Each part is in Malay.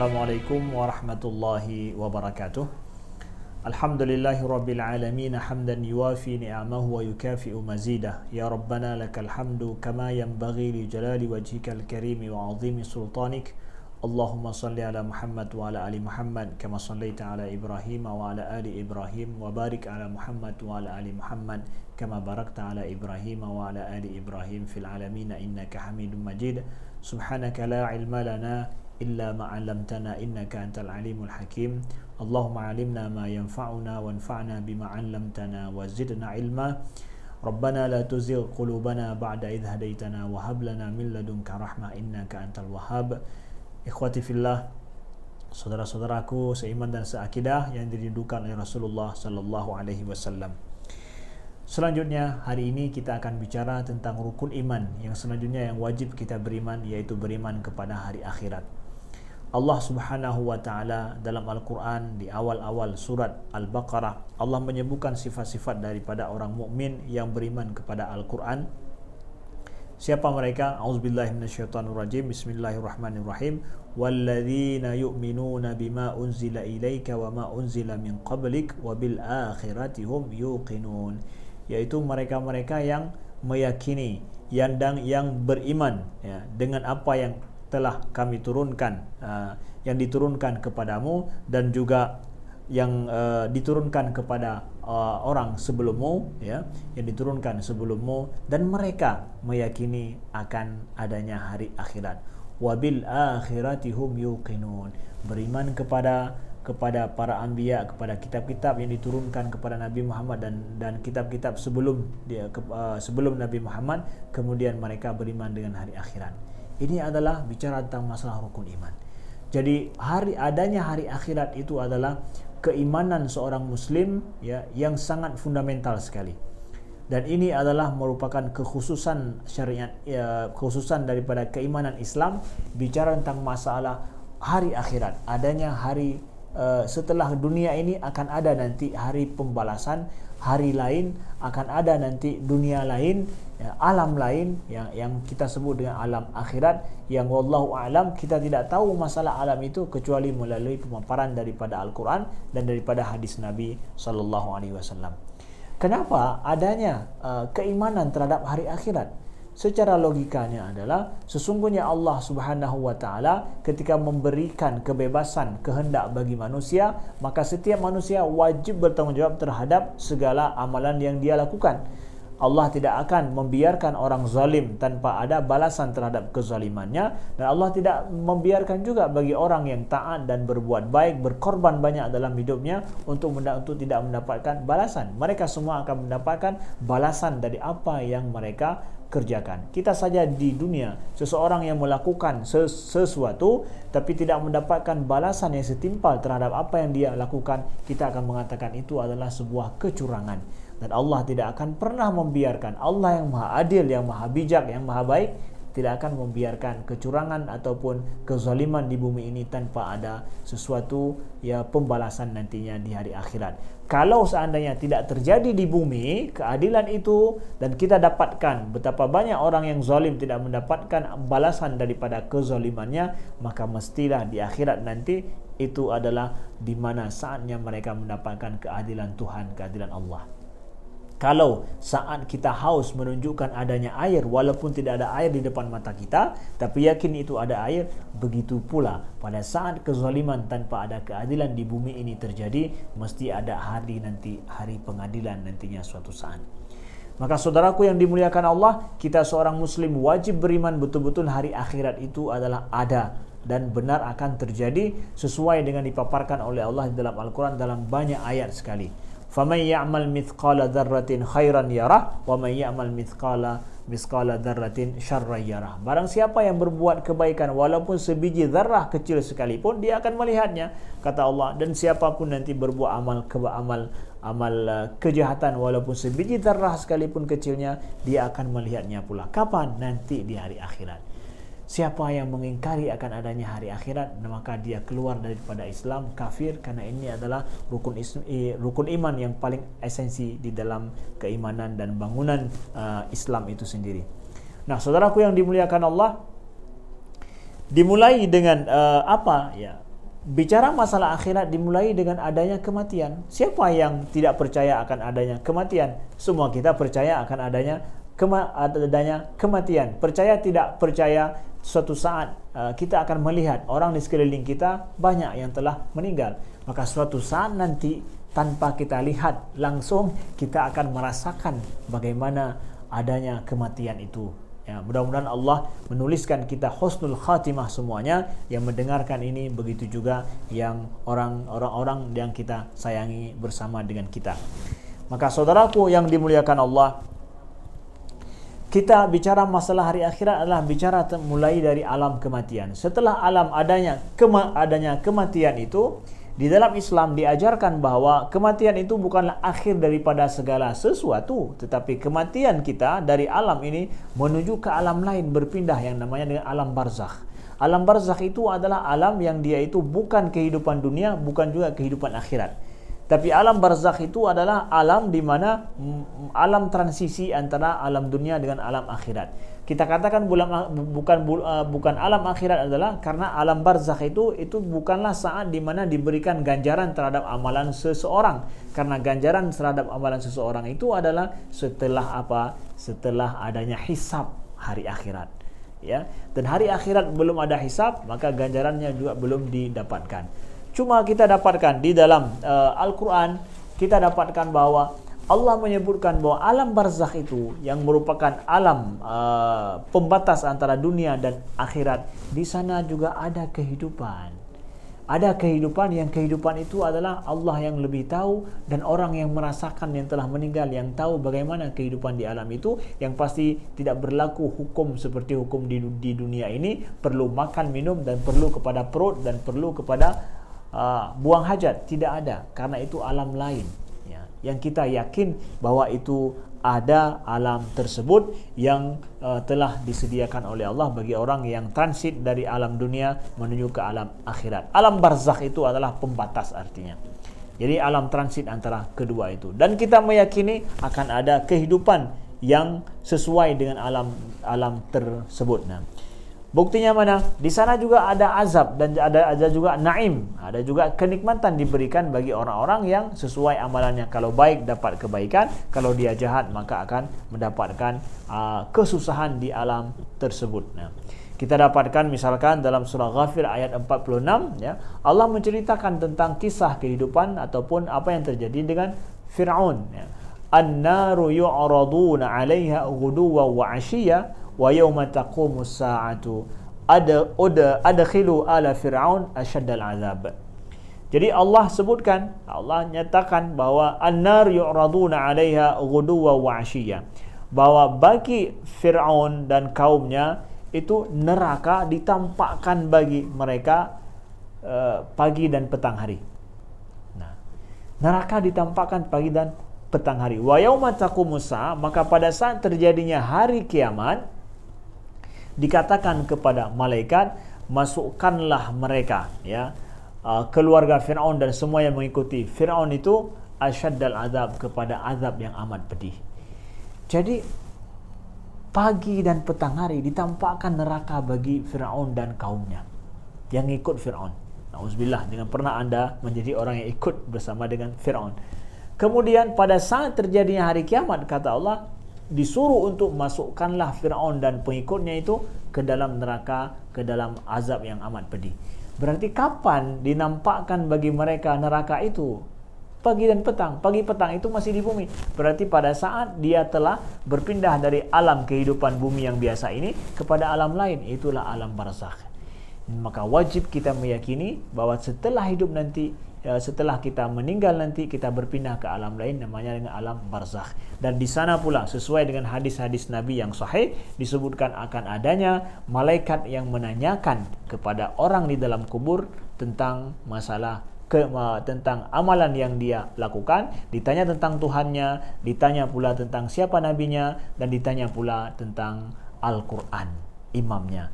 Assalamualaikum warahmatullahi wabarakatuh. Alhamdulillahi rabbil alamin hamdan yuwafi ni'amahu wa yukafi'u mazidah. Ya Rabbana lakal hamdu kama yanbaghi li jalali wajhikal karimi wa 'azimi sultanik. Allahumma salli ala Muhammad wa ala ali Muhammad kama sallaita ala Ibrahim wa ala ali Ibrahim wa barik ala Muhammad wa ala ali Muhammad kama barakta ala Ibrahim wa ala ali Ibrahim fil alamin innaka Hamidum Majid. Subhanaka la ilma lana illa ma 'allamtana innaka antal alimul hakim. Allahumma 'allimna ma yanfa'una wanfa'na bima 'allamtana wa zidna ilma. Rabbana la tuzigh qulubana ba'da idh hadaitana wa hab lana min ladunka rahmah innaka antal wahhab. Ikhwati fillah, saudara-saudaraku seiman dan seakidah yang dirindukan oleh Rasulullah sallallahu alaihi wasallam. Selanjutnya, hari ini kita akan bicara tentang rukun iman yang selanjutnya yang wajib kita beriman, yaitu beriman kepada hari akhirat. Allah Subhanahu wa taala dalam Al-Qur'an di awal-awal surat Al-Baqarah, Allah menyebutkan sifat-sifat daripada orang mukmin yang beriman kepada Al-Qur'an. Siapa mereka? A'udzubillahi minasyaitonirrajim. Bismillahirrahmanirrahim. Walladzina yu'minuna bima unzila ilaika wa ma unzila min qablik wa bil akhirati hum yuqinun. Yaitu mereka-mereka yang meyakini yang beriman ya, dengan apa yang telah kami turunkan, yang diturunkan kepadamu dan juga yang diturunkan kepada orang sebelummu, ya, yang diturunkan sebelummu, dan mereka meyakini akan adanya hari akhirat. Wabil akhirati hum yuqinun. Beriman kepada para anbiya, kepada kitab-kitab yang diturunkan kepada Nabi Muhammad dan kitab-kitab sebelum Nabi Muhammad, kemudian mereka beriman dengan hari akhirat. Ini adalah bicara tentang masalah rukun iman. Jadi adanya hari akhirat itu adalah keimanan seorang muslim ya, yang sangat fundamental sekali. Dan ini adalah merupakan kekhususan syariat, kekhususan daripada keimanan Islam, bicara tentang masalah hari akhirat. Adanya hari setelah dunia ini akan ada nanti hari pembalasan, hari lain, akan ada nanti dunia lain, ya, alam lain yang kita sebut dengan alam akhirat, yang wallahu a'lam kita tidak tahu masalah alam itu kecuali melalui pemaparan daripada Al-Quran dan daripada hadis Nabi sallallahu alaihi wasallam. Kenapa adanya keimanan terhadap hari akhirat? Secara logikanya adalah sesungguhnya Allah Subhanahu wa taala ketika memberikan kebebasan kehendak bagi manusia, maka setiap manusia wajib bertanggungjawab terhadap segala amalan yang dia lakukan. Allah tidak akan membiarkan orang zalim tanpa ada balasan terhadap kezalimannya, dan Allah tidak membiarkan juga bagi orang yang taat dan berbuat baik, berkorban banyak dalam hidupnya untuk tidak mendapatkan balasan. Mereka semua akan mendapatkan balasan dari apa yang mereka kerjakan. Kita saja di dunia, seseorang yang melakukan sesuatu tapi tidak mendapatkan balasan yang setimpal terhadap apa yang dia lakukan, kita akan mengatakan itu adalah sebuah kecurangan. Dan Allah tidak akan pernah membiarkan, Allah yang maha adil, yang maha bijak, yang maha baik, tidak akan membiarkan kecurangan ataupun kezaliman di bumi ini tanpa ada sesuatu ya pembalasan nantinya di hari akhirat. Kalau seandainya tidak terjadi di bumi keadilan itu, dan kita dapatkan betapa banyak orang yang zalim tidak mendapatkan balasan daripada kezalimannya, maka mestilah di akhirat nanti itu adalah di mana saatnya mereka mendapatkan keadilan Tuhan, keadilan Allah. Kalau saat kita haus menunjukkan adanya air, walaupun tidak ada air di depan mata kita, tapi yakin itu ada air, begitu pula pada saat kezaliman tanpa ada keadilan di bumi ini terjadi, mesti ada hari nanti, hari pengadilan nantinya suatu saat. Maka saudaraku yang dimuliakan Allah, kita seorang muslim wajib beriman betul-betul hari akhirat itu adalah ada dan benar akan terjadi sesuai dengan dipaparkan oleh Allah di dalam Al-Quran dalam banyak ayat sekali. فَمَنْ يَعْمَلْ مِثْقَالَ ذَرَّةٍ خَيْرًا يَرَهُ وَمَنْ يَعْمَلْ مِثْقَالَ ذَرَّةٍ شَرًّا يَرَهُ. Barang siapa yang berbuat kebaikan walaupun sebiji zarah kecil sekalipun, dia akan melihatnya, kata Allah. Dan siapapun nanti berbuat amal kejahatan walaupun sebiji zarah sekalipun kecilnya, dia akan melihatnya pula. Kapan? Nanti di hari akhirat. Siapa yang mengingkari akan adanya hari akhirat, maka dia keluar daripada Islam, kafir, karena ini adalah rukun iman yang paling esensi di dalam keimanan dan bangunan Islam itu sendiri. Nah, saudaraku yang dimuliakan Allah, dimulai dengan bicara masalah akhirat dimulai dengan adanya kematian. Siapa yang tidak percaya akan adanya kematian? Semua kita percaya akan adanya kematian. Percaya tidak percaya, suatu saat kita akan melihat orang di sekeliling kita banyak yang telah meninggal. Maka suatu saat nanti tanpa kita lihat langsung, kita akan merasakan bagaimana adanya kematian itu. Ya, mudah-mudahan Allah menuliskan kita husnul khatimah semuanya yang mendengarkan ini, begitu juga yang orang-orang yang kita sayangi bersama dengan kita. Maka saudaraku yang dimuliakan Allah, kita bicara masalah hari akhirat adalah bicara mulai dari alam kematian. Setelah alam adanya kematian itu, di dalam Islam diajarkan bahwa kematian itu bukanlah akhir daripada segala sesuatu, tetapi kematian kita dari alam ini menuju ke alam lain, berpindah, yang namanya dengan alam barzakh. Alam barzakh itu adalah alam yang dia itu bukan kehidupan dunia, bukan juga kehidupan akhirat. Tapi alam barzakh itu adalah alam di mana alam transisi antara alam dunia dengan alam akhirat. Kita katakan bukan alam akhirat adalah karena alam barzakh itu bukanlah saat di mana diberikan ganjaran terhadap amalan seseorang. Karena ganjaran terhadap amalan seseorang itu adalah setelah apa? Setelah adanya hisab hari akhirat. Ya, dan hari akhirat belum ada hisab, maka ganjarannya juga belum didapatkan. Cuma kita dapatkan di dalam Al-Quran, kita dapatkan bahwa Allah menyebutkan bahwa alam barzakh itu yang merupakan alam pembatas antara dunia dan akhirat. Di sana juga ada kehidupan. Ada kehidupan yang kehidupan itu adalah Allah yang lebih tahu, dan orang yang merasakan yang telah meninggal yang tahu bagaimana kehidupan di alam itu, yang pasti tidak berlaku hukum seperti hukum di dunia ini. Perlu makan, minum, dan perlu kepada perut, dan perlu kepada buang hajat. Tidak ada, karena itu alam lain ya, yang kita yakin bahwa itu ada alam tersebut yang telah disediakan oleh Allah bagi orang yang transit dari alam dunia menuju ke alam akhirat. Alam barzakh itu adalah pembatas artinya. Jadi alam transit antara kedua itu, dan kita meyakini akan ada kehidupan yang sesuai dengan alam tersebut. Nah, buktinya mana? Di sana juga ada azab dan ada juga naim, ada juga kenikmatan diberikan bagi orang-orang yang sesuai amalannya. Kalau baik dapat kebaikan, kalau dia jahat maka akan mendapatkan kesusahan di alam tersebut. Nah, kita dapatkan misalkan dalam surah Ghafir ayat 46 ya, Allah menceritakan tentang kisah kehidupan ataupun apa yang terjadi dengan Fir'aun ya. An-naru yu'raduna 'alaiha ghuduwan wa 'ashiyya wa yawma taqumus sa'atu adkhilu ala fir'aun asyaddal azab. Jadi Allah sebutkan, Allah nyatakan bahwa an-nar yu'raduna 'alaiha ghuduwan wa 'ashiyya, bahwa bagi Fir'aun dan kaumnya itu neraka ditampakkan bagi mereka pagi dan petang hari. Nah, neraka ditampakkan pagi dan petang hari. Wa yauma taqumus sa'ah, maka pada saat terjadinya hari kiamat dikatakan kepada malaikat, masukkanlah mereka ya, keluarga Fir'aun dan semua yang mengikuti Fir'aun itu asyaddal azab, kepada azab yang amat pedih. Jadi pagi dan petang hari ditampakkan neraka bagi Fir'aun dan kaumnya yang ikut Fir'aun. Nauzubillah, dengan pernah anda menjadi orang yang ikut bersama dengan Fir'aun. Kemudian pada saat terjadinya hari kiamat, kata Allah, disuruh untuk masukkanlah Fir'aun dan pengikutnya itu ke dalam neraka, ke dalam azab yang amat pedih. Berarti kapan dinampakkan bagi mereka neraka itu? Pagi dan petang. Pagi petang itu masih di bumi. Berarti pada saat dia telah berpindah dari alam kehidupan bumi yang biasa ini kepada alam lain, itulah alam barzakh. Maka wajib kita meyakini bahwa setelah hidup nanti, setelah kita meninggal nanti, kita berpindah ke alam lain, namanya dengan alam barzakh. Dan di sana pula sesuai dengan hadis-hadis Nabi yang sahih disebutkan akan adanya malaikat yang menanyakan kepada orang di dalam kubur tentang masalah tentang amalan yang dia lakukan, ditanya tentang Tuhannya, ditanya pula tentang siapa nabinya, dan ditanya pula tentang Al-Quran, imamnya.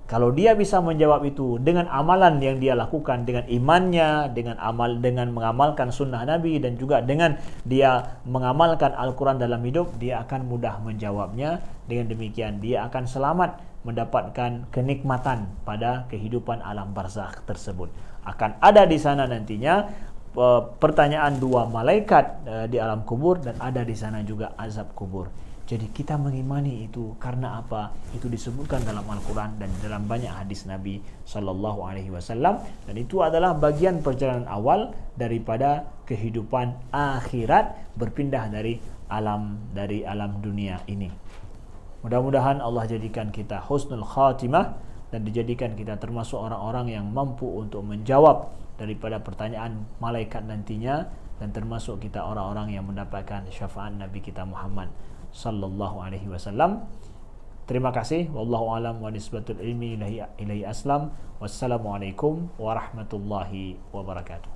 Kalau dia bisa menjawab itu dengan amalan yang dia lakukan, dengan imannya, dengan mengamalkan sunnah Nabi, dan juga dengan dia mengamalkan Al-Quran dalam hidup, dia akan mudah menjawabnya. Dengan demikian dia akan selamat mendapatkan kenikmatan pada kehidupan alam barzakh tersebut. Akan ada di sana nantinya pertanyaan dua malaikat di alam kubur, dan ada di sana juga azab kubur. Jadi kita mengimani itu karena apa? Itu disebutkan dalam Al-Quran dan dalam banyak hadis Nabi Sallallahu Alaihi Wasallam, dan itu adalah bagian perjalanan awal daripada kehidupan akhirat, berpindah dari alam dunia ini. Mudah-mudahan Allah jadikan kita husnul khatimah dan dijadikan kita termasuk orang-orang yang mampu untuk menjawab daripada pertanyaan malaikat nantinya, dan termasuk kita orang-orang yang mendapatkan syafaat Nabi kita Muhammad sallallahu alaihi wasallam. Terima kasih. Wallahu alam wa nisbatul ilmi ilahi aslam. Wassalamualaikum warahmatullahi wabarakatuh.